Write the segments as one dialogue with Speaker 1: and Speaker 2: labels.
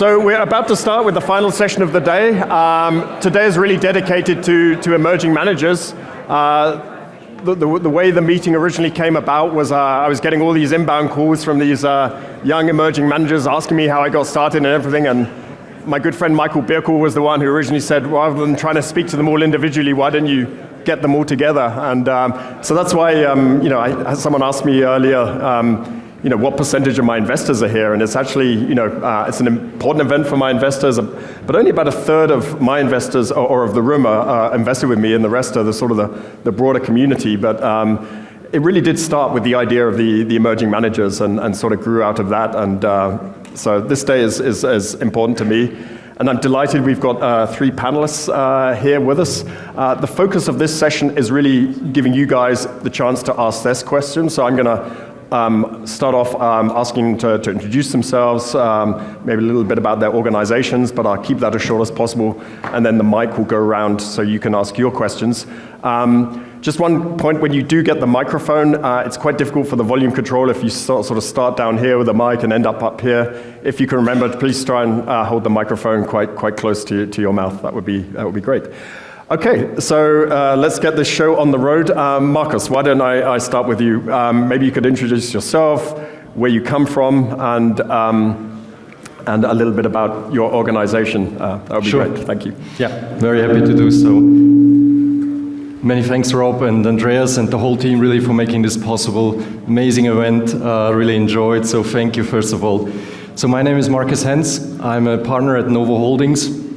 Speaker 1: So we're about to start with the final session of the day. Today is really dedicated to emerging managers. The way the meeting originally came about was I was getting all these inbound calls from these young emerging managers asking me how I got started and everything, and my good friend Michael Birkel was the one who originally said, rather than trying to speak to them all individually, why don't you get them all together? And so that's why, someone asked me earlier, what percentage of my investors are here? And it's actually, it's an important event for my investors, but only about a third of my investors or of the room are invested with me, and the rest are the sort of the broader community. But it really did start with the idea of the emerging managers and sort of grew out of that. And so this day is important to me. And I'm delighted we've got 3 panelists here with us. The focus of this session is really giving you guys the chance to ask this question. So I'm going to start off asking to introduce themselves, maybe a little bit about their organizations, but I'll keep that as short as possible, and then the mic will go around so you can ask your questions. Just one point, when you do get the microphone, it's quite difficult for the volume control if you sort of start down here with the mic and end up here. If you can remember, please try and hold the microphone quite close to your mouth. That would be great. Okay, so let's get this show on the road. Marcus, why don't I start with you? Maybe you could introduce yourself, where you come from, and a little bit about your organization. That would be great. Thank you.
Speaker 2: Yeah, very happy to do so. Many thanks, Rob and Andreas and the whole team, really, for making this possible. Amazing event, really enjoyed, so thank you, first of all. So my name is Marcus Hens. I'm a partner at Novo Holdings.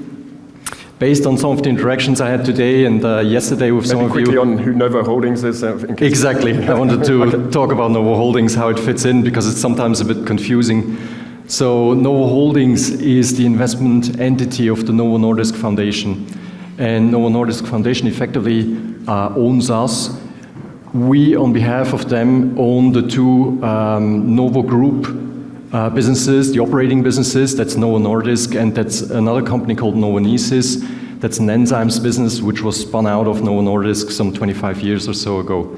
Speaker 2: Based on some of the interactions I had today and yesterday with some of you.
Speaker 1: Quickly on who Novo Holdings is.
Speaker 2: Exactly. I wanted to talk about Novo Holdings, how it fits in, because it's sometimes a bit confusing. So Novo Holdings is the investment entity of the Novo Nordisk Foundation. And Novo Nordisk Foundation effectively owns us. We, on behalf of them, own the 2 Novo Group businesses, the operating businesses. That's Novo Nordisk, and that's another company called Novonesis. That's an enzymes business which was spun out of Novo Nordisk some 25 years or so ago.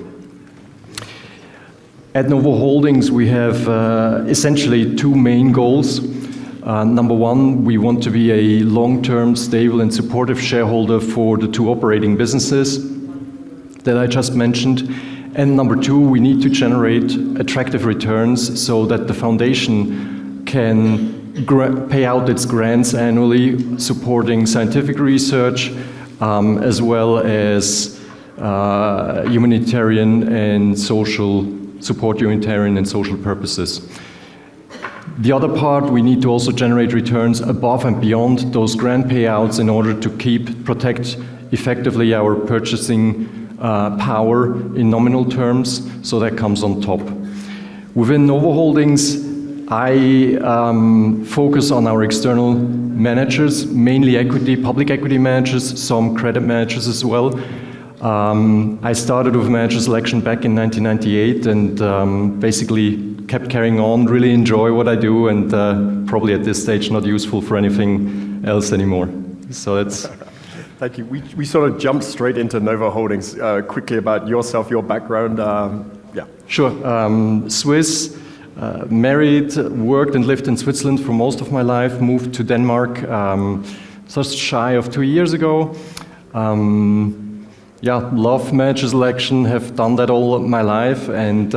Speaker 2: At Novo Holdings, we have essentially 2 main goals. Number 1, we want to be a long-term, stable and supportive shareholder for the 2 operating businesses that I just mentioned. And number 2, we need to generate attractive returns so that the foundation can pay out its grants annually, supporting scientific research, as well as humanitarian and social purposes. The other part, we need to also generate returns above and beyond those grant payouts in order to protect effectively our purchasing power in nominal terms, so that comes on top. Within Novo Holdings, I focus on our external managers, mainly public equity managers, some credit managers as well. I started with manager selection back in 1998 and basically kept carrying on, really enjoy what I do, and probably at this stage not useful for anything else anymore. So that's...
Speaker 1: Thank you. We sort of jumped straight into Novo Holdings. Quickly about yourself, your background. Yeah.
Speaker 2: Sure. Swiss, married, worked and lived in Switzerland for most of my life, moved to Denmark just shy of 2 years ago. Love manager selection, have done that all my life, and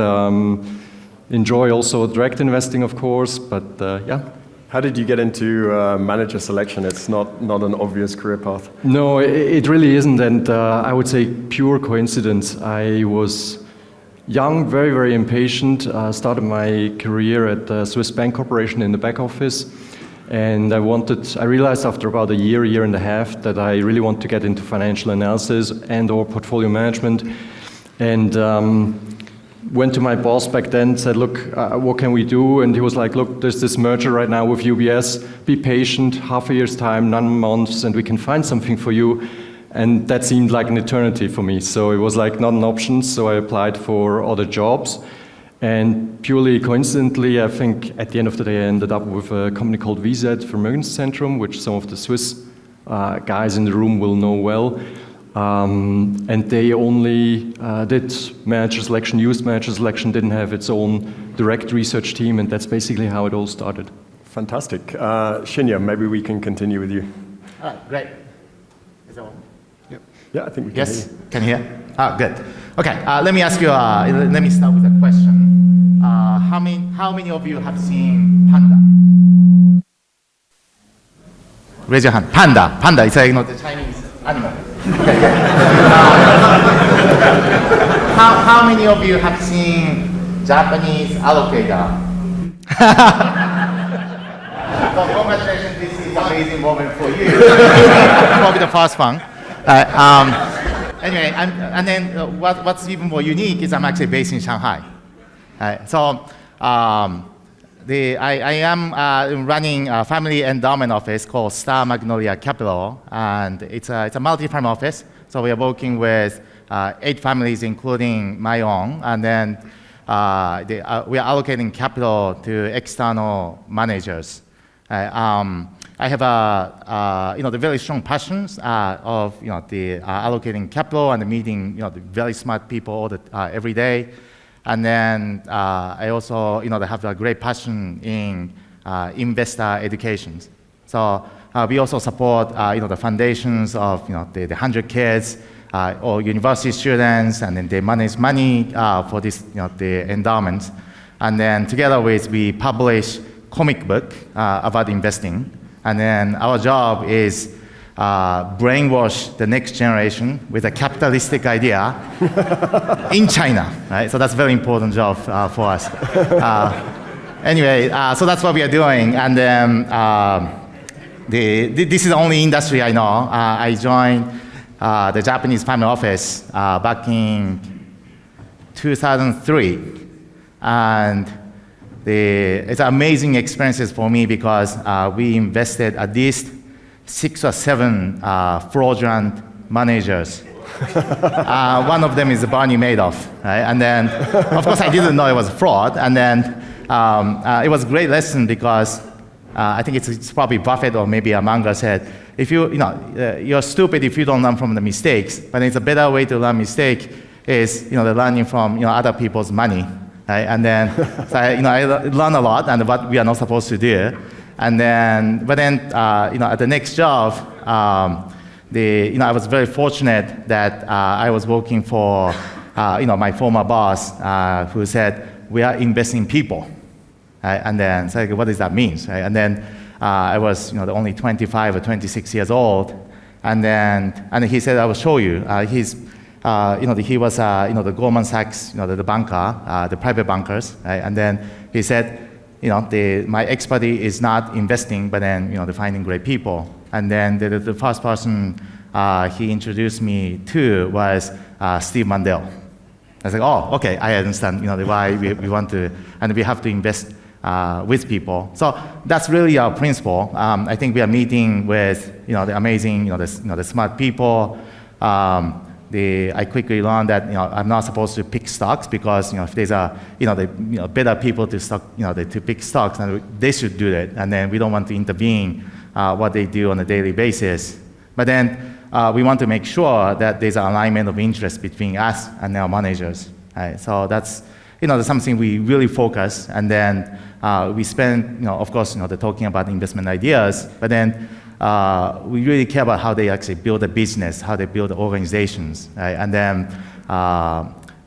Speaker 2: enjoy also direct investing, of course, but yeah.
Speaker 1: How did you get into manager selection? It's not an obvious career path.
Speaker 2: No, it really isn't, and I would say pure coincidence. I was young, very, very impatient. Started my career at the Swiss Bank Corporation in the back office, and I realized after about a year and a half, that I really want to get into financial analysis and/or portfolio management, and went to my boss back then, said, look, what can we do? And he was like, look, there's this merger right now with UBS. Be patient, half a year's time, 9 months, and we can find something for you. And that seemed like an eternity for me. So it was like not an option. So I applied for other jobs. And purely coincidentally, I think at the end of the day, I ended up with a company called VZ Vermögenszentrum, which some of the Swiss guys in the room will know well. And they only did manager selection, used manager selection, didn't have its own direct research team, and that's basically how it all started.
Speaker 1: Fantastic. Shina, maybe we can continue with you.
Speaker 3: All right, great. Is that on?
Speaker 1: Yeah, I think we can
Speaker 3: Yes,
Speaker 1: hear you.
Speaker 3: can you hear? Good. Okay, let me ask you, let me start with a question. How many of you have seen panda? Raise your hand. Panda. Panda is the Chinese animal. Okay. How many of you have seen Japanese alligator? Well, congratulations, this is an amazing moment for you. Probably the first one. Anyway, and then what's even more unique is I'm actually based in Shanghai. So I am running a family endowment office called Star Magnolia Capital, and it's a multi-family office. So we are working with 8 families, including my own, and then we are allocating capital to external managers. I have the very strong passions of the allocating capital and meeting the very smart people every day, and then I also have a great passion in investor education. So we also support the foundations of the 100 kids or university students, and then they manage money for this the endowments, and then together we publish comic book about investing. And then our job is brainwash the next generation with a capitalistic idea in China, right? So that's a very important job for us. Anyway, so that's what we are doing. And then this is the only industry I know. I joined the Japanese family office back in 2003. And it's amazing experiences for me because we invested at least 6 or 7 fraudulent managers. One of them is Barney Madoff, right? And then, of course, I didn't know it was fraud. And then it was a great lesson because I think it's probably Buffett or maybe a manga said, if you're stupid if you don't learn from the mistakes, but it's a better way to learn mistake is the learning from other people's money. Right? And then, so I learned a lot and what we are not supposed to do. And then, at the next job, I was very fortunate that I was working for, my former boss, who said, "We are investing in people." Right? And then, so what does that mean? Right? And then, I was, only 25 or 26 years old, and he said, "I will show you." He was, the Goldman Sachs, the banker, the private bankers, right? And then he said, my expertise is not investing, but then, the finding great people. And then the first person he introduced me to was Steve Mandel. I was like, oh, okay, I understand, why we want to, and we have to invest with people. So that's really our principle. I think we are meeting with, the amazing, the smart people. I quickly learned that I'm not supposed to pick stocks because if there's better people to to pick stocks, and they should do that. And then we don't want to intervene what they do on a daily basis. But then we want to make sure that there's an alignment of interest between us and our managers. Right? So that's something we really focus. And then we spend of course talking about investment ideas, but then we really care about how they actually build a business, how they build organizations, right? And then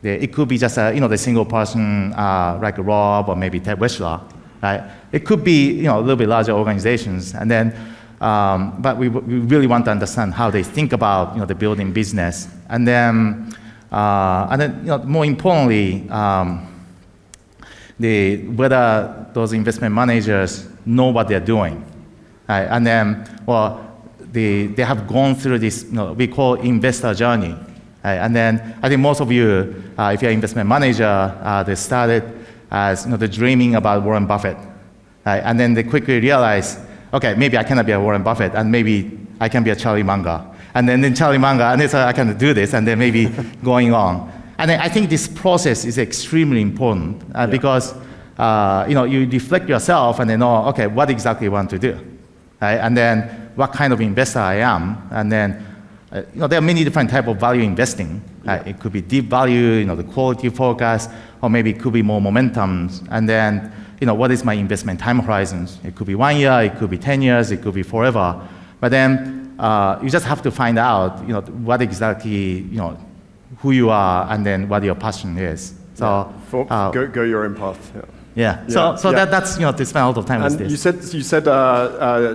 Speaker 3: it could be just the single person like Rob or maybe Ted Weschler, right? It could be a little bit larger organizations, and then but we really want to understand how they think about the building business, and then more importantly, whether those investment managers know what they're doing. Right? And then, they have gone through this, we call investor journey. Right? And then, I think most of you, if you're an investment manager, they started as the dreaming about Warren Buffett. Right? And then they quickly realize, okay, maybe I cannot be a Warren Buffett, and maybe I can be a Charlie Munger. And then Charlie Munger, and so I can do this, and then maybe going on. And then I think this process is extremely important because you reflect yourself and then know, okay, what exactly you want to do. Right? And then what kind of investor I am, and then there are many different types of value investing. It could be deep value, the quality focus, or maybe it could be more momentum. And then what is my investment time horizons? It could be 1 year, it could be 10 years, it could be forever. But then you just have to find out, what exactly, who you are, and then what your passion is. So
Speaker 1: go your own path.
Speaker 3: Yeah. So that's to spend a lot of time with
Speaker 1: And
Speaker 3: this.
Speaker 1: you said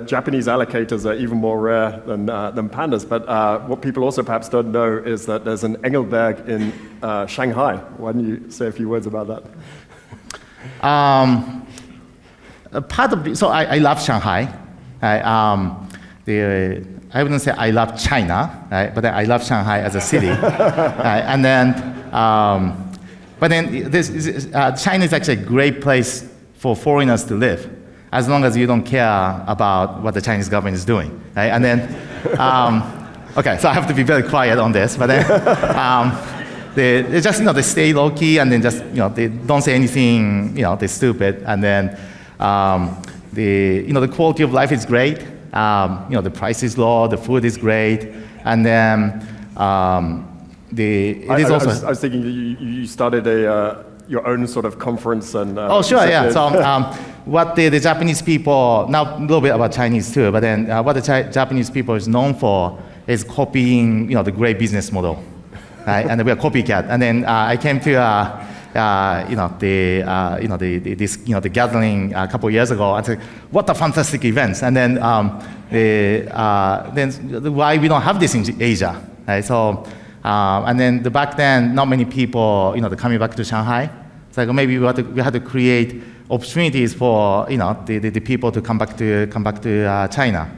Speaker 1: Japanese allocators are even more rare than pandas, but what people also perhaps don't know is that there's an Engelberg in Shanghai. Why don't you say a few words about that?
Speaker 3: I love Shanghai. I wouldn't say I love China, right? But I love Shanghai as a city. And then, China is actually a great place for foreigners to live, as long as you don't care about what the Chinese government is doing, right? And then, okay, so I have to be very quiet on this, but then, they just, they stay low key, and then just, they don't say anything, they're stupid, and then, the quality of life is great. The price is low, the food is great, and then I was
Speaker 1: thinking you started your own sort of conference and.
Speaker 3: Oh sure, yeah. So what the Japanese people, now a little bit about Chinese too, but then what the Japanese people is known for is copying, the great business model, right? And we are copycat. And then I came to. The gathering a couple of years ago. I said, "What a fantastic events!" And then, why we don't have this in Asia, right? So, and then back then, not many people, coming back to Shanghai. It's like maybe we had to create opportunities for the people to come back to China,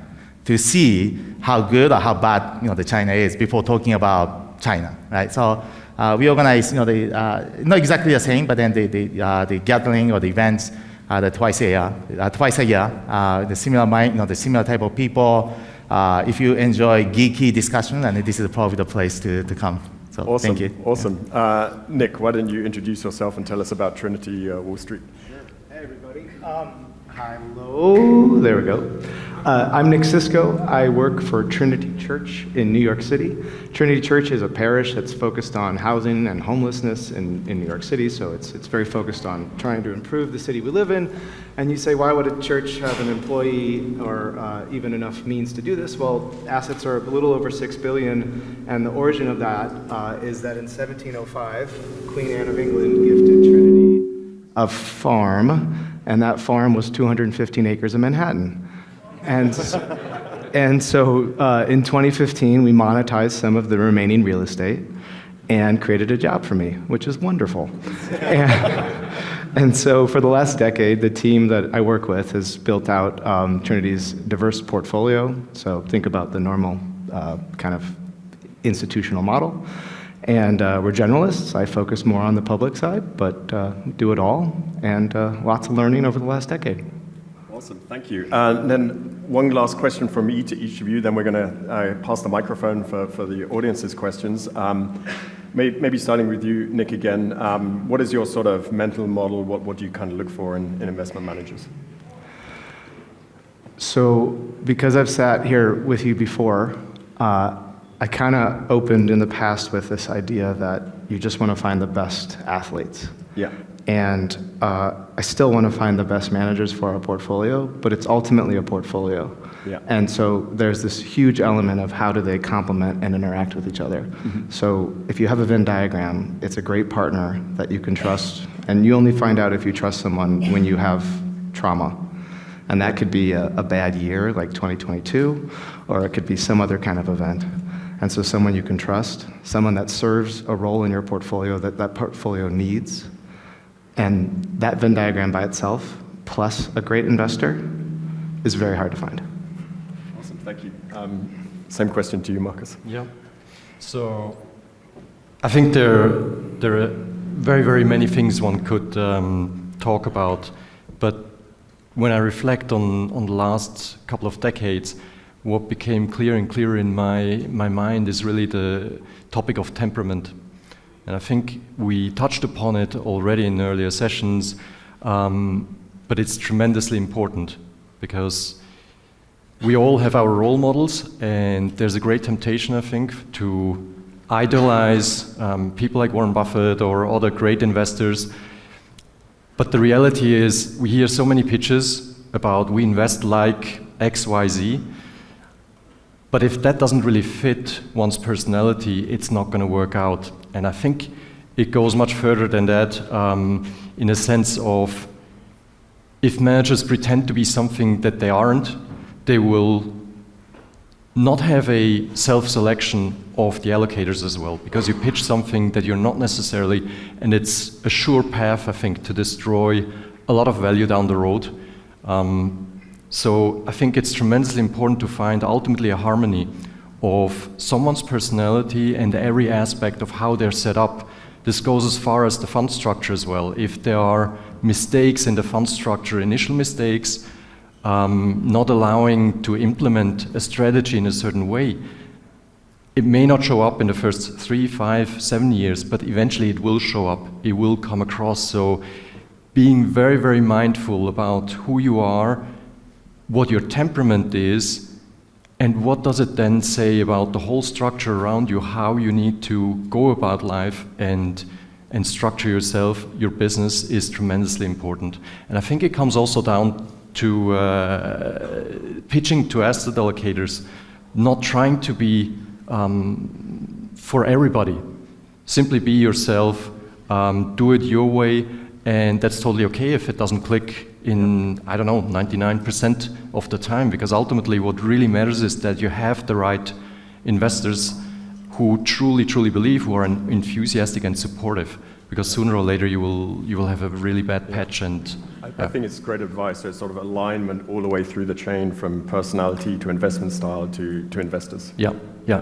Speaker 3: to see how good or how bad the China is before talking about China, right? So. We organize, not exactly the same, but then the gathering or the events twice a year. The similar mind, the similar type of people. If you enjoy geeky discussion, then this is probably the place to come. So
Speaker 1: awesome.
Speaker 3: Thank you.
Speaker 1: Awesome. Nick, why don't you introduce yourself and tell us about Trinity Wall Street?
Speaker 4: Sure. Hey, everybody. Hello. There we go. I'm Nick Sisko. I work for Trinity Church in New York City. Trinity Church is a parish that's focused on housing and homelessness in New York City, so it's very focused on trying to improve the city we live in. And you say, why would a church have an employee or even enough means to do this? Well, assets are a little over $6 billion, and the origin of that is that in 1705, Queen Anne of England gifted Trinity a farm, and that farm was 215 acres in Manhattan. And so in 2015, we monetized some of the remaining real estate and created a job for me, which is wonderful. And so for the last decade, the team that I work with has built out Trinity's diverse portfolio. So think about the normal kind of institutional model. And we're generalists. I focus more on the public side, but do it all, and lots of learning over the last decade.
Speaker 1: Awesome, thank you. And then one last question from me to each of you, then we're going to pass the microphone for the audience's questions. Maybe starting with you, Nick, again. What is your sort of mental model? What do you kind of look for in investment managers?
Speaker 4: So because I've sat here with you before, I kind of opened in the past with this idea that you just want to find the best athletes.
Speaker 1: Yeah.
Speaker 4: And I still want to find the best managers for our portfolio, but it's ultimately a portfolio.
Speaker 1: Yeah.
Speaker 4: And so there's this huge element of how do they complement and interact with each other. Mm-hmm. So if you have a Venn diagram, it's a great partner that you can trust, and you only find out if you trust someone when you have trauma. And that could be a bad year like 2022, or it could be some other kind of event. And so someone you can trust, someone that serves a role in your portfolio that portfolio needs. And that Venn diagram by itself, plus a great investor, is very hard to find.
Speaker 1: Awesome, thank you. Same question to you, Marcus.
Speaker 2: Yeah. So I think there are very, very many things one could talk about, but when I reflect on the last couple of decades, what became clearer and clearer in my mind is really the topic of temperament. And I think we touched upon it already in earlier sessions, but it's tremendously important because we all have our role models, and there's a great temptation, I think, to idolize people like Warren Buffett or other great investors But the reality is, we hear so many pitches about we invest like X, Y, Z. But if that doesn't really fit one's personality, it's not going to work out. And I think it goes much further than that, in a sense of if managers pretend to be something that they aren't, they will not have a self-selection of the allocators as well, because you pitch something that you're not necessarily, and it's a sure path, I think, to destroy a lot of value down the road. So I think it's tremendously important to find ultimately a harmony of someone's personality and every aspect of how they're set up. This goes as far as the fund structure as well. If there are mistakes in the fund structure, initial mistakes, not allowing to implement a strategy in a certain way, it may not show up in the first 3, 5, 7 years, but eventually it will show up, it will come across. So being very, very mindful about who you are, what your temperament is, and what does it then say about the whole structure around you, how you need to go about life and structure yourself, your business is tremendously important. And I think it comes also down to pitching to asset allocators, not trying to be for everybody. Simply be yourself, do it your way, and that's totally okay if it doesn't click in, I don't know, 99% of the time, because ultimately what really matters is that you have the right investors who truly, truly believe, who are enthusiastic and supportive, because sooner or later you will have a really bad patch. And
Speaker 1: I think it's great advice. So it's sort of alignment all the way through the chain, from personality to investment style to investors.
Speaker 2: Yeah,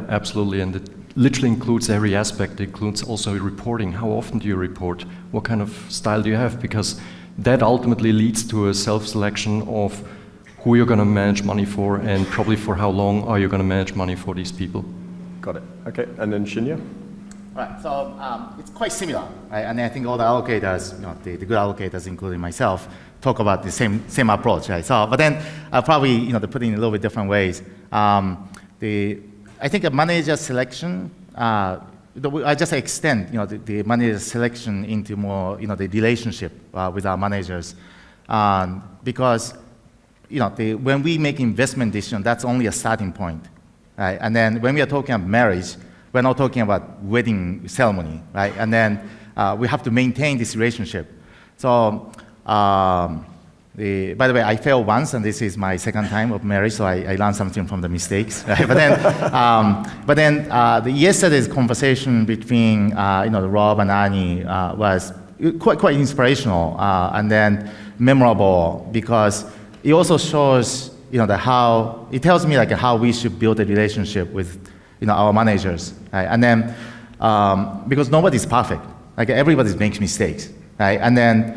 Speaker 2: absolutely. And it literally includes every aspect. It includes also reporting. How often do you report? What kind of style do you have? Because that ultimately leads to a self-selection of who you're going to manage money for, and probably for how long are you going to manage money for these people.
Speaker 1: Got it. Okay, and then Shina?
Speaker 3: Right, so it's quite similar, right? And I think all the allocators, the good allocators, including myself, talk about the same approach, right? So, but then probably, to put it in a little bit different ways. I think a manager selection, I just extend, the manager selection into more, the relationship with our managers, because, when we make investment decision, that's only a starting point, right? And then when we are talking about marriage, we're not talking about wedding ceremony, right? And then we have to maintain this relationship. So, by the way, I failed once, and this is my second time of marriage, so I learned something from the mistakes. Right? But then, yesterday's conversation between Rob and Annie was quite inspirational, and then memorable, because it also shows how it tells me like how we should build a relationship with our managers, right? And then because nobody's perfect, like everybody makes mistakes, right? And then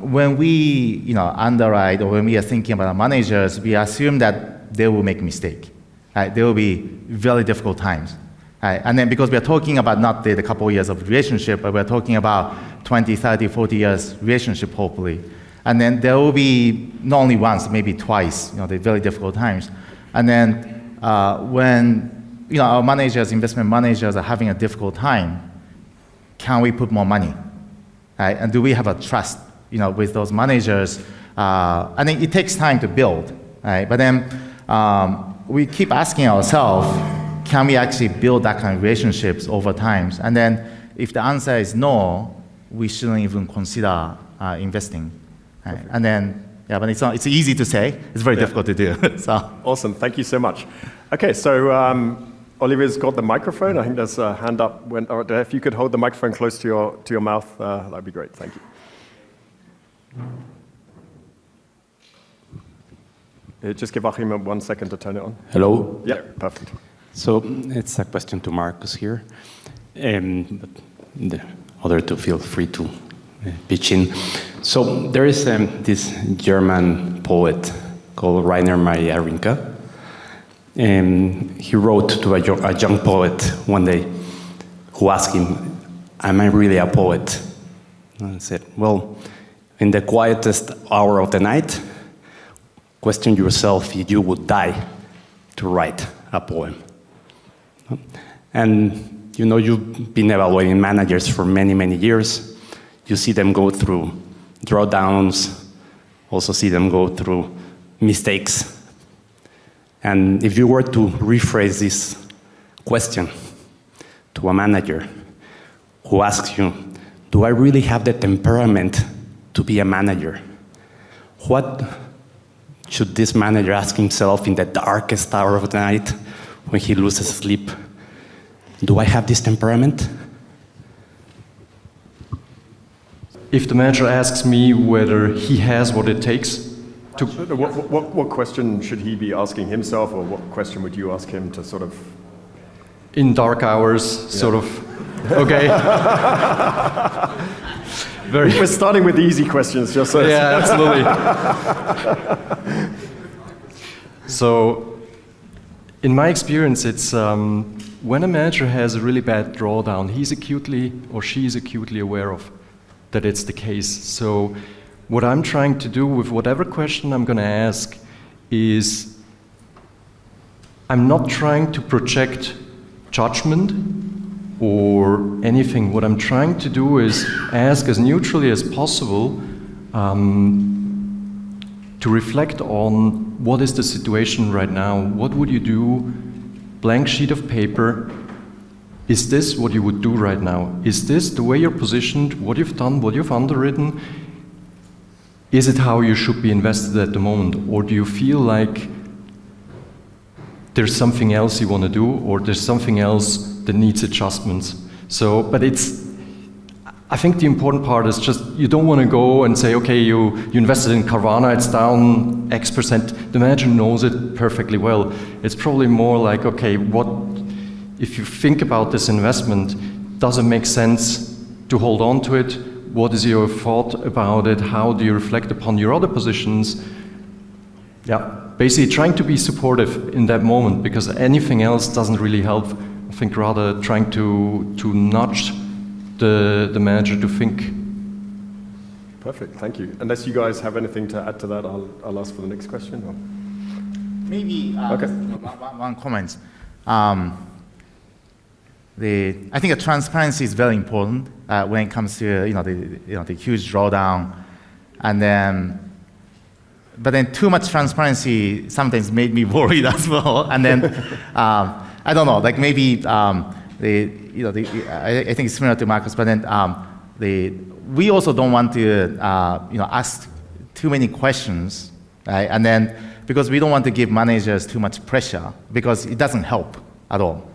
Speaker 3: when we underwrite, or when we are thinking about our managers, we assume that they will make mistake, right? There will be very difficult times, right? And then because we are talking about not the couple years of relationship, but we're talking about 20, 30, 40 years relationship, hopefully. And then there will be not only once, maybe twice, the very difficult times. And then when our managers, investment managers, are having a difficult time, can we put more money? Right? And do we have a trust, with those managers? And it takes time to build, right? But then we keep asking ourselves, can we actually build that kind of relationships over time? And then if the answer is no, we shouldn't even consider investing. Right? And then, but it's easy to say. It's very difficult to do. So.
Speaker 1: Awesome. Thank you so much. Okay, so Oliver's got the microphone. I think there's a hand up. If you could hold the microphone close to your mouth, that'd be great. Thank you. Just give Achim 1 second to turn it on.
Speaker 5: Hello?
Speaker 1: Yeah, perfect.
Speaker 5: So it's a question to Marcus here. But the other two feel free to pitch in. So there is this German poet called Rainer Maria Rilke. And he wrote to a young poet one day who asked him, "Am I really a poet?" And he said, "Well, in the quietest hour of the night, question yourself if you would die to write a poem." And you've been evaluating managers for many, many years. You see them go through drawdowns, also see them go through mistakes. And if you were to rephrase this question to a manager who asks you, do I really have the temperament to be a manager? What should this manager ask himself in the darkest hour of the night when he loses sleep? Do I have this temperament?
Speaker 2: If the manager asks me whether he has what it takes to...
Speaker 1: What question should he be asking himself, or what question would you ask him to sort of...
Speaker 2: In dark hours, sort of, okay.
Speaker 1: We're starting with the easy questions, just so...
Speaker 2: Yeah, absolutely. So, in my experience, it's when a manager has a really bad drawdown, he's acutely, or she's acutely aware of that it's the case. So, what I'm trying to do with whatever question I'm going to ask is, I'm not trying to project judgment or anything. What I'm trying to do is ask as neutrally as possible to reflect on what is the situation right now. What would you do? Blank sheet of paper. Is this what you would do right now? Is this the way you're positioned, what you've done, what you've underwritten? Is it how you should be invested at the moment? Or do you feel like there's something else you want to do, or there's something else that needs adjustments? So, but I think the important part is just, you don't want to go and say, okay, you invested in Carvana, it's down X%. The manager knows it perfectly well. It's probably more like, okay, if you think about this investment, does it make sense to hold on to it? What is your thought about it? How do you reflect upon your other positions? Yeah, basically trying to be supportive in that moment, because anything else doesn't really help. I think rather trying to nudge the manager to think.
Speaker 1: Perfect, thank you. Unless you guys have anything to add to that, I'll ask for the next question. Or...
Speaker 3: Maybe
Speaker 1: Okay.
Speaker 3: one comment. I think the transparency is very important when it comes to the huge drawdown, and then. But then too much transparency sometimes made me worried as well. And then I don't know, like maybe I think it's similar to Marcus. But then we also don't want to ask too many questions, right? And then because we don't want to give managers too much pressure, because it doesn't help at all,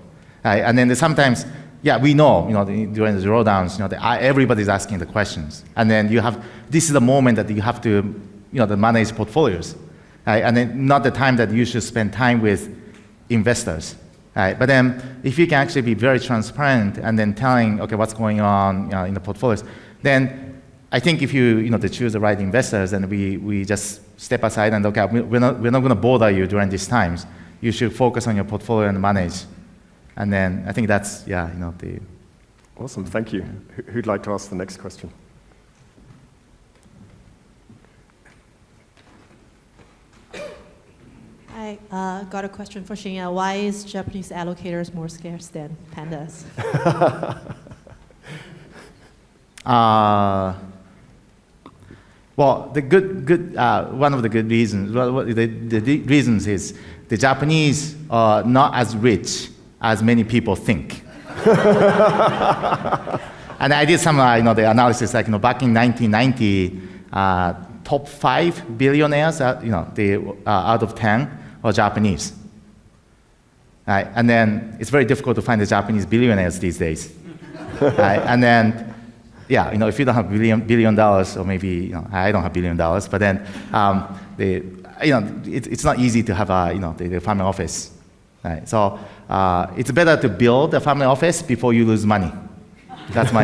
Speaker 3: right? And then sometimes, yeah, we know, during the drawdowns, everybody's asking the questions, and then this is the moment that you have to. The manage portfolios, right? And then not the time that you should spend time with investors, right? But then if you can actually be very transparent and then telling, okay, what's going on in the portfolios, then I think if you to choose the right investors, and we just step aside and okay, we're not going to bother you during these times. You should focus on your portfolio and manage, and then I think that's the.
Speaker 1: Awesome, thank you. Who'd like to ask the next question?
Speaker 6: I got a question for Shina. Why is Japanese allocators more scarce than pandas?
Speaker 3: Well, the good one of the good reasons, the reasons is the Japanese are not as rich as many people think. And I did some the analysis, like back in 1990, top 5 billionaires, out of 10 are Japanese. Right? And then it's very difficult to find the Japanese billionaires these days. Right? And then, if you don't have billion dollars, or maybe I don't have $1 billion, but then it's not easy to have the family office. Right? So it's better to build a family office before you lose money. That's my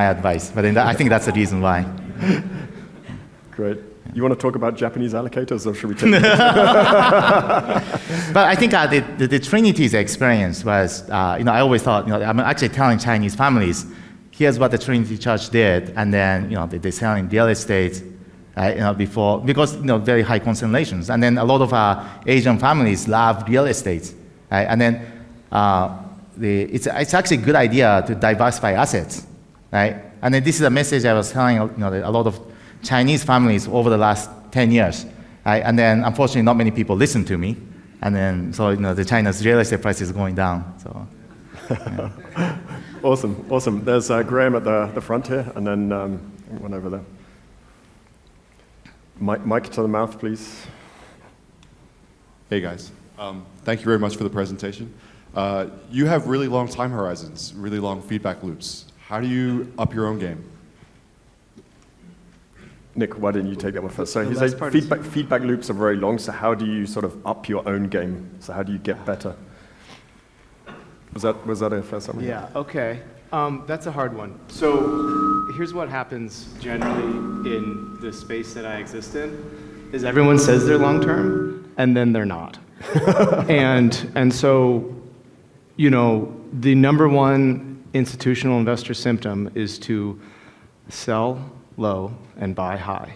Speaker 3: advice. But then I think that's the reason why.
Speaker 1: Great. You want to talk about Japanese allocators, or should we take it?
Speaker 3: But I think the Trinity's experience was, I always thought, I'm actually telling Chinese families, here's what the Trinity Church did, and then, they sell in real estate, before, because, very high concentrations. And then a lot of Asian families love real estate, right? And then it's actually a good idea to diversify assets, right? And then this is a message I was telling, a lot of Chinese families over the last 10 years. Right? And then, unfortunately, not many people listen to me. And then, so, the China's real estate price is going down. So, yeah.
Speaker 1: Awesome. There's Graham at the front here, and then one over there. Mic to the mouth, please.
Speaker 7: Hey guys, thank you very much for the presentation. You have really long time horizons, really long feedback loops. How do you up your own game?
Speaker 1: Nick, why didn't you take that one first? So he says feedback loops are very long, so how do you sort of up your own game? So how do you get better? Was that a fair summary?
Speaker 4: Yeah, okay. That's a hard one. So here's what happens generally in the space that I exist in, is everyone says they're long-term, and then they're not. and so, the number one institutional investor symptom is to sell low and buy high.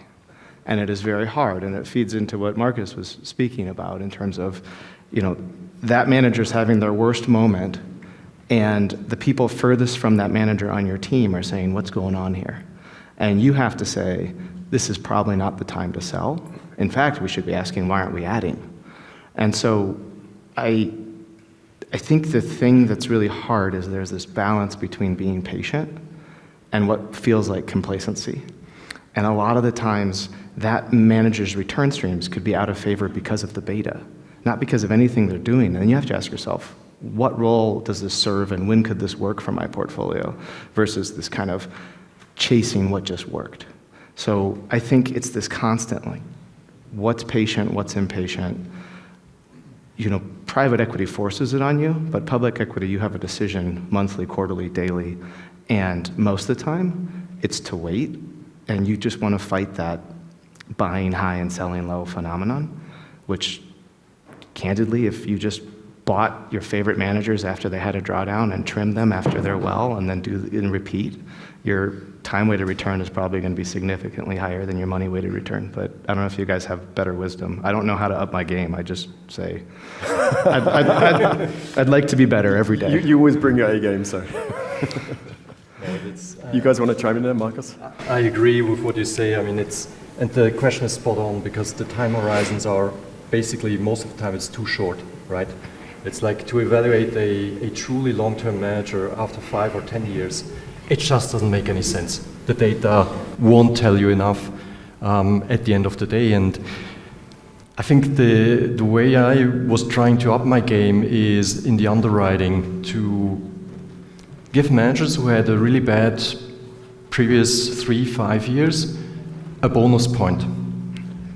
Speaker 4: And it is very hard, and it feeds into what Marcus was speaking about in terms of, that manager's having their worst moment, and the people furthest from that manager on your team are saying, what's going on here? And you have to say, this is probably not the time to sell. In fact, we should be asking, why aren't we adding? And so I think the thing that's really hard is there's this balance between being patient and what feels like complacency. And a lot of the times, that manager's return streams could be out of favor because of the beta, not because of anything they're doing. And you have to ask yourself, what role does this serve and when could this work for my portfolio versus this kind of chasing what just worked. So I think it's this constant, like, what's patient, what's impatient. Private equity forces it on you, but public equity, you have a decision monthly, quarterly, daily, and most of the time, it's to wait, and you just want to fight that buying high and selling low phenomenon, which, candidly, if you just bought your favorite managers after they had a drawdown and trimmed them after they're well and then do and repeat, your time weighted return is probably going to be significantly higher than your money weighted return. But I don't know if you guys have better wisdom. I don't know how to up my game. I just say, I'd like to be better every day.
Speaker 1: You always bring your A game, so. You guys want to chime in there, Marcus?
Speaker 2: I agree with what you say. And the question is spot on because the time horizons are basically, most of the time, it's too short, right? It's like to evaluate a truly long-term manager after 5 or 10 years, it just doesn't make any sense. The data won't tell you enough at the end of the day. And I think the way I was trying to up my game is in the underwriting to give managers who had a really bad previous 3-5 years a bonus point.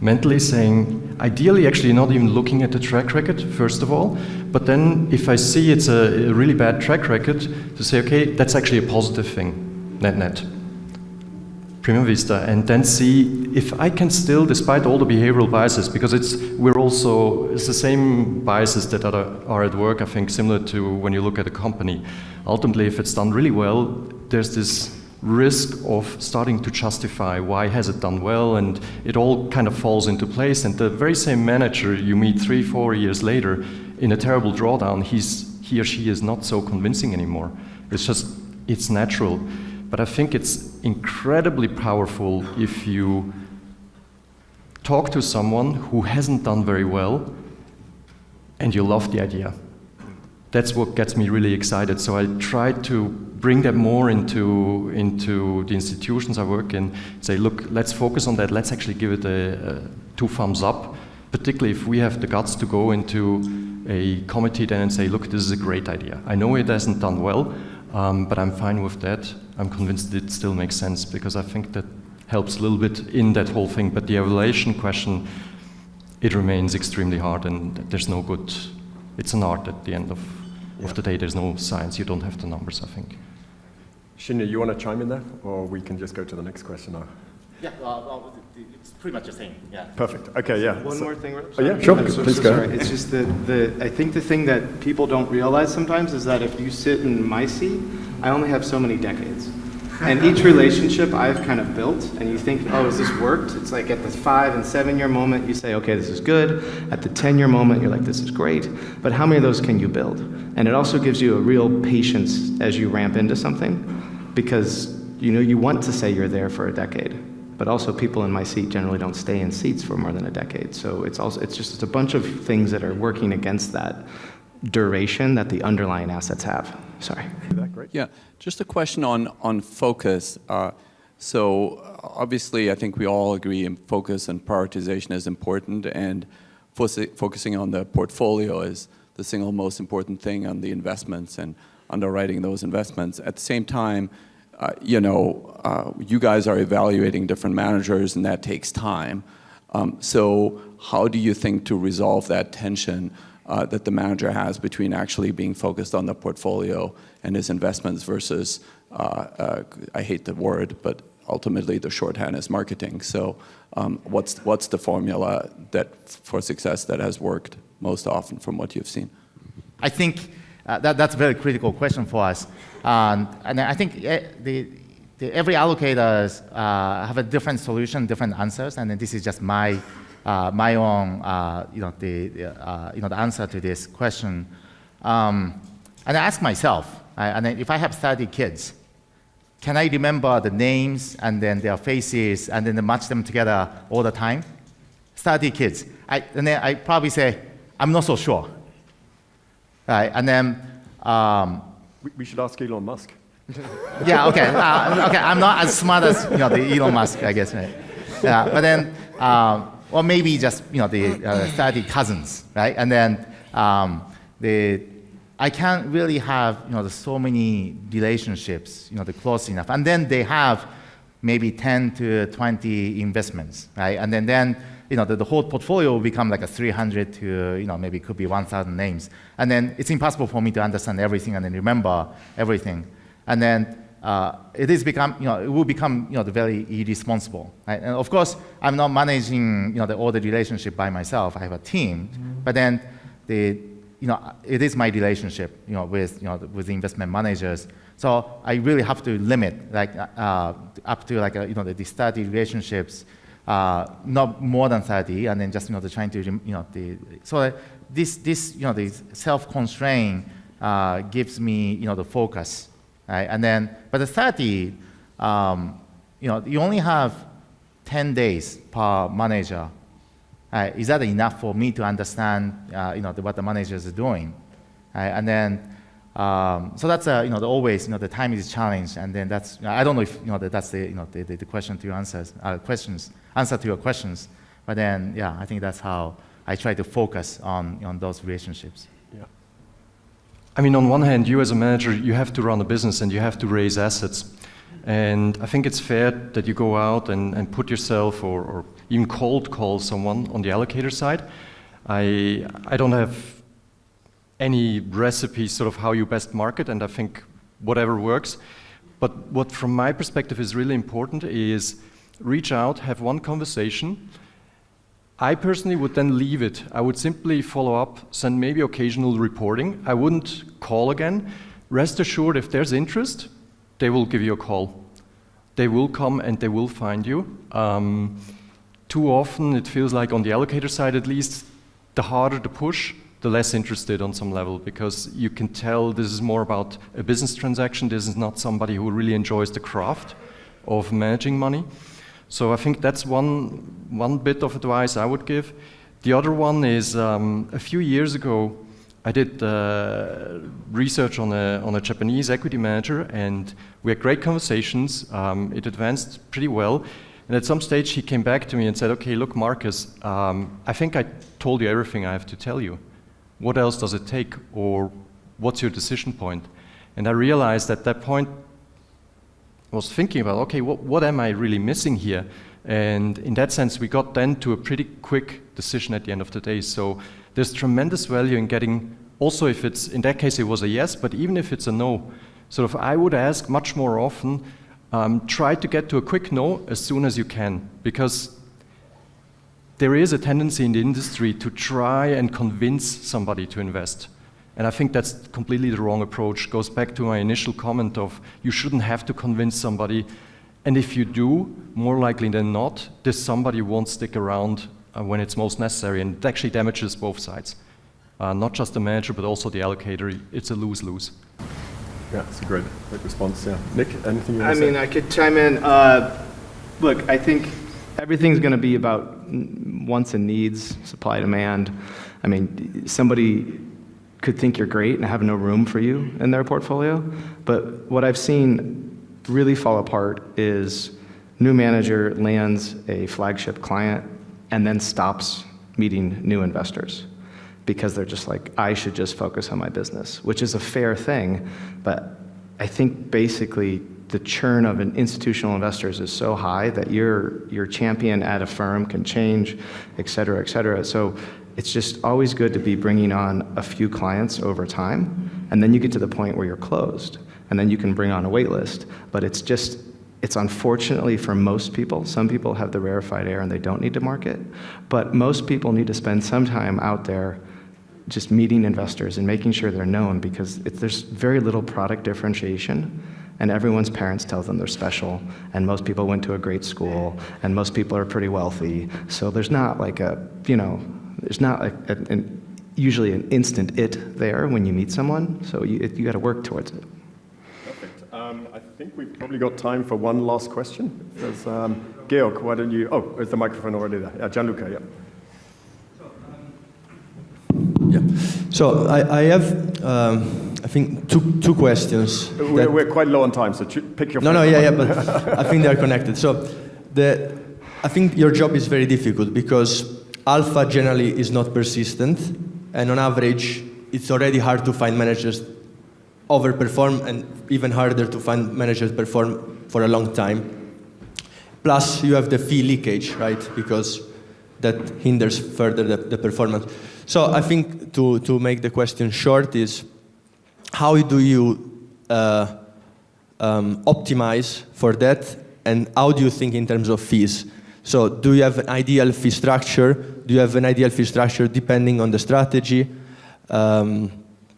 Speaker 2: Mentally saying, ideally, actually not even looking at the track record, first of all, but then if I see it's a really bad track record, to say, okay, that's actually a positive thing, net, prima vista, and then see if I can still, despite all the behavioral biases, because it's the same biases that are at work, I think, similar to when you look at a company. Ultimately, if it's done really well, there's this risk of starting to justify why has it done well, and it all kind of falls into place. And the very same manager you meet 3-4 years later in a terrible drawdown, he or she is not so convincing anymore. It's natural. But I think it's incredibly powerful if you talk to someone who hasn't done very well and you love the idea. That's what gets me really excited. So I try to bring that more into the institutions I work in. Say, look, let's focus on that. Let's actually give it a 2 thumbs up, particularly if we have the guts to go into a committee then and say, look, this is a great idea. I know it hasn't done well, but I'm fine with that. I'm convinced it still makes sense because I think that helps a little bit in that whole thing. But the evaluation question, it remains extremely hard, and there's no good. It's an art at the end of the day. There's no science. You don't have the numbers, I think.
Speaker 1: Shina, you want to chime in there, or we can just go to the next question now?
Speaker 3: Yeah, it's pretty much the same. Yeah.
Speaker 1: Perfect. Okay. Yeah.
Speaker 4: One more thing.
Speaker 1: Oh, yeah, sure. Please go.
Speaker 4: Sorry. It's just I think the thing that people don't realize sometimes is that if you sit in my seat, I only have so many decades. And each relationship I've kind of built, and you think, oh, has this worked? It's like at the 5 and 7 year moment, you say, okay, this is good. At the 10 year moment, you're like, this is great. But how many of those can you build? And it also gives you a real patience as you ramp into something, because you want to say you're there for a decade, but also people in my seat generally don't stay in seats for more than a decade. So it's a bunch of things that are working against that duration that the underlying assets have. Sorry.
Speaker 8: Yeah, just a question on focus. So obviously, I think we all agree focus and prioritization is important, and focusing on the portfolio is the single most important thing on the investments and underwriting those investments. At the same time, you guys are evaluating different managers, and that takes time. So how do you think to resolve that tension that the manager has between actually being focused on the portfolio and his investments versus, I hate the word, but ultimately the shorthand is marketing. So what's the formula for success that has worked most often from what you've seen?
Speaker 3: I think that's a very critical question for us. And I think every allocators have a different solution, different answers, and this is just my own the answer to this question. And I ask myself, and if I have 30 kids, can I remember the names and then their faces and then match them together all the time? 30 kids. And then I probably say, I'm not so sure. Right? And then
Speaker 1: We should ask Elon Musk.
Speaker 3: yeah, okay. Okay, I'm not as smart as the Elon Musk, I guess. Right? Yeah, but then, or maybe just the 30 cousins, right? And then I can't really have so many relationships, close enough. And then they have maybe 10 to 20 investments, right? And then the whole portfolio will become like a 300 to maybe it could be 1,000 names. And then it's impossible for me to understand everything and then remember everything. And then it will become very irresponsible. Right? And of course, I'm not managing all the relationship by myself. I have a team, but then it is my relationship with the investment managers. So I really have to limit up to the 30 relationships. Not more than 30, and then just trying to so the self-constraint gives me the focus, right? And then but the 30, you only have 10 days per manager. Is that enough for me to understand what the managers are doing? And then so that's always the time is a challenge, and then that's I don't know if that's the question to your answer to your questions, but then I think that's how I try to focus on those relationships.
Speaker 2: Yeah. I mean, on one hand, you as a manager, you have to run a business and you have to raise assets, and I think it's fair that you go out and put yourself or even cold call someone on the allocator side. I don't have any recipe sort of how you best market, and I think whatever works. But what from my perspective is really important is reach out, have one conversation. I personally would then leave it. I would simply follow up, send maybe occasional reporting. I wouldn't call again. Rest assured, if there's interest, they will give you a call. They will come and they will find you. Too often it feels like on the allocator side at least, the harder the push, the less interested on some level, because you can tell this is more about a business transaction. This is not somebody who really enjoys the craft of managing money. So I think that's one bit of advice I would give. The other one is a few years ago, I did research on a Japanese equity manager, and we had great conversations. It advanced pretty well. And at some stage, he came back to me and said, okay, look, Marcus, I think I told you everything I have to tell you. What else does it take, or what's your decision point? And I realized at that point, I was thinking about, okay, what am I really missing here? And in that sense, we got then to a pretty quick decision at the end of the day. So there's tremendous value in getting, also if it's, in that case it was a yes, but even if it's a no, sort of I would ask much more often, try to get to a quick no as soon as you can, because there is a tendency in the industry to try and convince somebody to invest. And I think that's completely the wrong approach. Goes back to my initial comment of you shouldn't have to convince somebody. And if you do, more likely than not, this somebody won't stick around when it's most necessary. And it actually damages both sides. Not just the manager, but also the allocator. It's a lose-lose.
Speaker 1: Yeah, it's a great response. Yeah, Nick, anything you want to say?
Speaker 4: I mean, I could chime in. Look, I think everything's going to be about wants and needs, supply, demand. I mean, somebody could think you're great and have no room for you in their portfolio. But what I've seen really fall apart is new manager lands a flagship client and then stops meeting new investors because they're just like, I should just focus on my business, which is a fair thing. But I think basically the churn of an institutional investors is so high that your champion at a firm can change, et cetera, et cetera. So it's just always good to be bringing on a few clients over time, and then you get to the point where you're closed, and then you can bring on a wait list. But it's unfortunately for most people, some people have the rarefied air and they don't need to market, but most people need to spend some time out there just meeting investors and making sure they're known, because there's very little product differentiation, and everyone's parents tell them they're special, and most people went to a great school, and most people are pretty wealthy. So there's not like there's not like usually an instant it there when you meet someone, so you got to work towards it.
Speaker 1: Perfect. I think we've probably got time for one last question. There's, Georg, why don't you, is the microphone already there? Gianluca, yeah.
Speaker 9: Yeah. So I have, I think, two questions.
Speaker 1: We're quite low on time, so pick your.
Speaker 9: Yeah, but I think they are connected. So I think your job is very difficult because alpha generally is not persistent, and on average, it's already hard to find managers overperform, and even harder to find managers perform for a long time. Plus, you have the fee leakage, right? Because that hinders further the performance. So I think to make the question short is, how do you optimize for that, and how do you think in terms of fees? So do you have an ideal fee structure? Do you have an ideal fee structure depending on the strategy?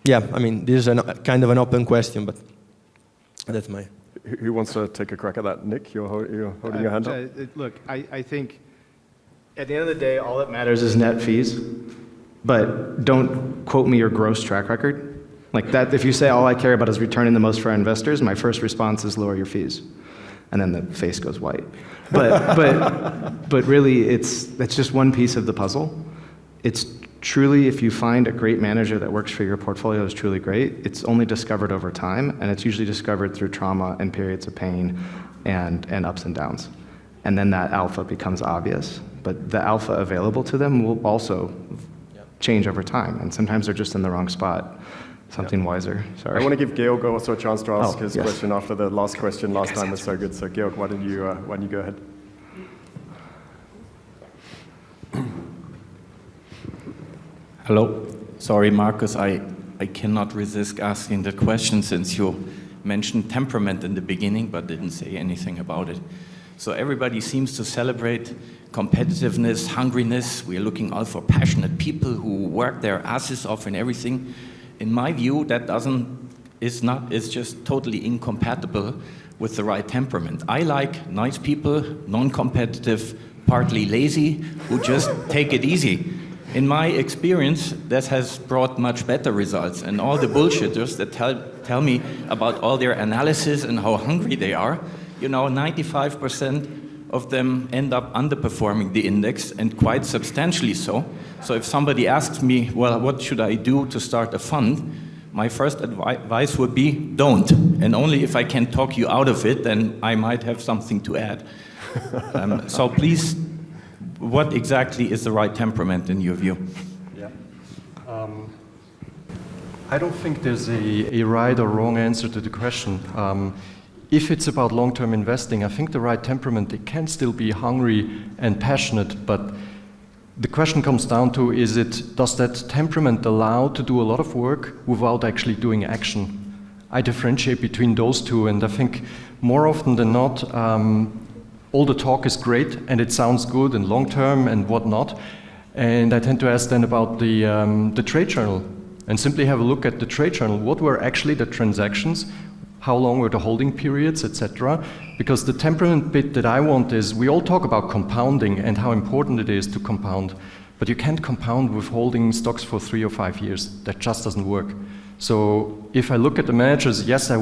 Speaker 9: Yeah, I mean, this is kind of an open question, but that's my...
Speaker 1: Who wants to take a crack at that? Nick, you're holding your hand up.
Speaker 4: Look, I think at the end of the day, all that matters is net fees, but don't quote me your gross track record. Like that, if you say all I care about is returning the most for our investors, my first response is lower your fees. And then the face goes white. But really, that's just one piece of the puzzle. It's truly, if you find a great manager that works for your portfolio is truly great, it's only discovered over time, and it's usually discovered through trauma and periods of pain and ups and downs. And then that alpha becomes obvious. But the alpha available to them will also change over time, and sometimes they're just in the wrong spot. Something wiser, sorry.
Speaker 1: I want to give Georg also a chance to ask his
Speaker 4: yes.
Speaker 1: question after the last question last time was so good. So Georg, why don't you go ahead?
Speaker 10: Hello. Sorry, Marcus, I cannot resist asking the question since you mentioned temperament in the beginning but didn't say anything about it. So everybody seems to celebrate competitiveness, hungriness. We are looking out for passionate people who work their asses off and everything. In my view, that is just totally incompatible with the right temperament. I like nice people, non-competitive, partly lazy, who just take it easy. In my experience, that has brought much better results. And all the bullshitters that tell me about all their analysis and how hungry they are, 95% of them end up underperforming the index, and quite substantially so. So if somebody asks me, well, what should I do to start a fund? My first advice would be, don't. And only if I can talk you out of it, then I might have something to add. So please, what exactly is the right temperament in your view?
Speaker 2: Yeah. I don't think there's a right or wrong answer to the question. If it's about long-term investing, I think the right temperament, it can still be hungry and passionate, but the question comes down to, does that temperament allow to do a lot of work without actually doing action? I differentiate between those two, and I think more often than not, all the talk is great and it sounds good and long-term and whatnot, and I tend to ask then about the trade journal and simply have a look at the trade journal. What were actually the transactions? How long were the holding periods, etc.? Because the temperament bit that I want is, we all talk about compounding and how important it is to compound, but you can't compound with holding stocks for 3 or 5 years. That just doesn't work. So if I look at the managers, yes, I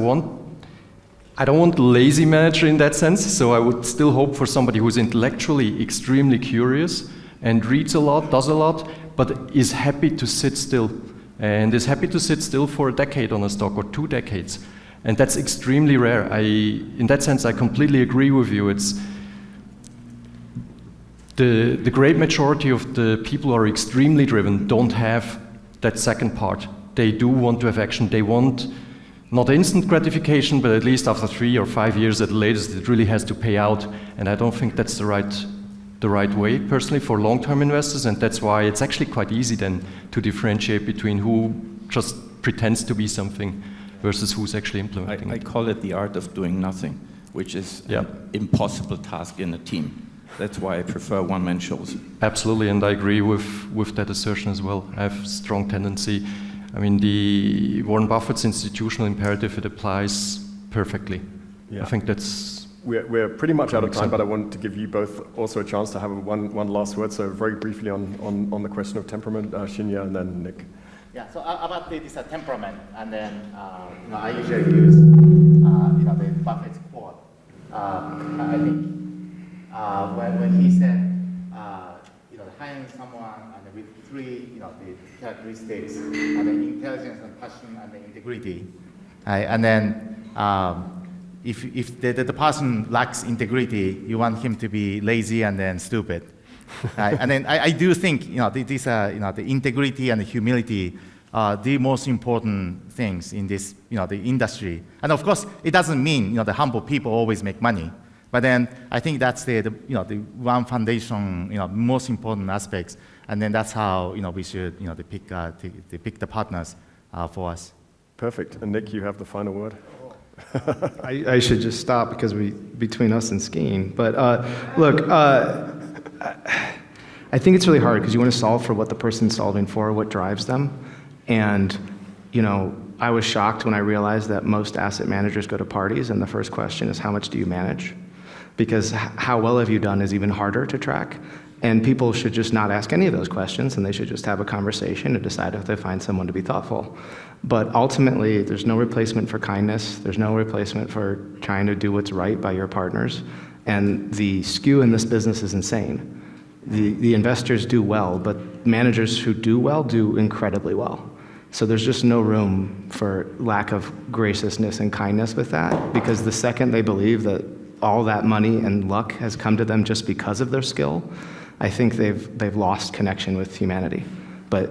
Speaker 2: I don't want a lazy manager in that sense, so I would still hope for somebody who's intellectually extremely curious and reads a lot, does a lot, but is happy to sit still. And is happy to sit still for a decade on a stock or 2 decades. And that's extremely rare. In that sense, I completely agree with you. It's the great majority of the people who are extremely driven don't have that second part. They do want to have action. They want not instant gratification, but at least after 3 or 5 years at the latest, it really has to pay out. And I don't think that's the right way, personally, for long-term investors. And that's why it's actually quite easy then to differentiate between who just pretends to be something versus who's actually implementing
Speaker 10: I
Speaker 2: it.
Speaker 10: call it the art of doing nothing, which is an impossible task in a team. That's why I prefer one-man shows.
Speaker 2: Absolutely, and I agree with that assertion as well. I have a strong tendency. I mean, the Warren Buffett's institutional imperative, it applies perfectly.
Speaker 1: Yeah.
Speaker 2: I think that's...
Speaker 1: We're pretty much out of time, but I want to give you both also a chance to have one last word. So very briefly on the question of temperament, Shina and then Nick.
Speaker 3: Yeah, so about this temperament, and then I usually use the Buffett's quote. I think when he said hiring someone and with 3 the characteristics and the intelligence and passion and the integrity, and then if the person lacks integrity, you want him to be lazy and then stupid. And then I do think the integrity and the humility are the most important things in this the industry. And of course, it doesn't mean the humble people always make money. But then I think that's the one foundation most important aspects. And then that's how we should pick the partners for us.
Speaker 1: Perfect. And Nick, you have the final word.
Speaker 4: I should just stop because between us and skiing. But look, I think it's really hard because you want to solve for what the person's solving for, what drives them. And, I was shocked when I realized that most asset managers go to parties and the first question is, how much do you manage? Because how well have you done is even harder to track. And people should just not ask any of those questions, and they should just have a conversation and decide if they find someone to be thoughtful. But ultimately, there's no replacement for kindness. There's no replacement for trying to do what's right by your partners. And the skew in this business is insane. The investors do well, but managers who do well do incredibly well. So there's just no room for lack of graciousness and kindness with that, because the second they believe that all that money and luck has come to them just because of their skill, I think they've lost connection with humanity. But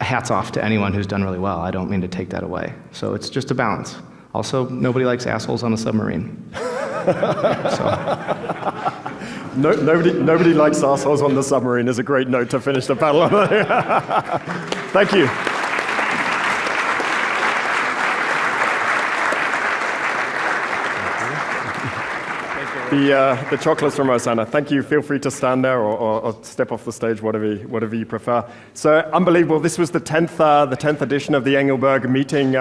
Speaker 4: hats off to anyone who's done really well. I don't mean to take that away. So it's just a balance. Also, nobody likes assholes on a submarine.
Speaker 1: Nobody likes assholes on the submarine is a great note to finish the panel on. Thank you. The chocolates from Osana. Thank you. Feel free to stand there or step off the stage, whatever you prefer. So unbelievable. This was the 10th edition of the Engelberg meeting.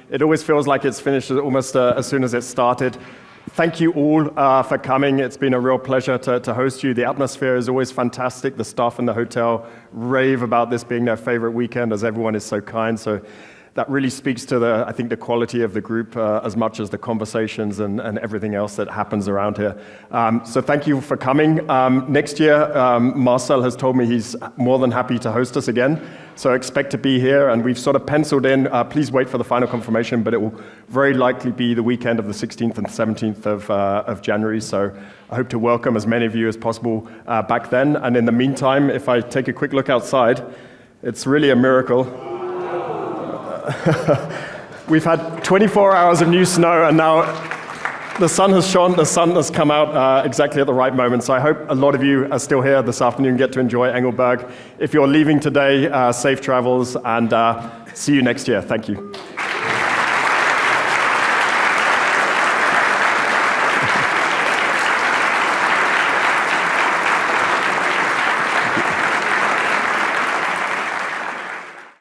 Speaker 1: It always feels like it's finished almost as soon as it started. Thank you all for coming. It's been a real pleasure to host you. The atmosphere is always fantastic. The staff in the hotel rave about this being their favorite weekend, as everyone is so kind. So that really speaks to I think the quality of the group as much as the conversations and everything else that happens around here. So thank you for coming. Next year, Marcel has told me he's more than happy to host us again. So expect to be here, and we've sort of penciled in, please wait for the final confirmation, but it will very likely be the weekend of the 16th and 17th of January. So I hope to welcome as many of you as possible back then. And in the meantime, if I take a quick look outside, it's really a miracle. We've had 24 hours of new snow, and now the sun has shone, the sun has come out exactly at the right moment. So I hope a lot of you are still here this afternoon, get to enjoy Engelberg. If you're leaving today, safe travels, and see you next year. Thank you.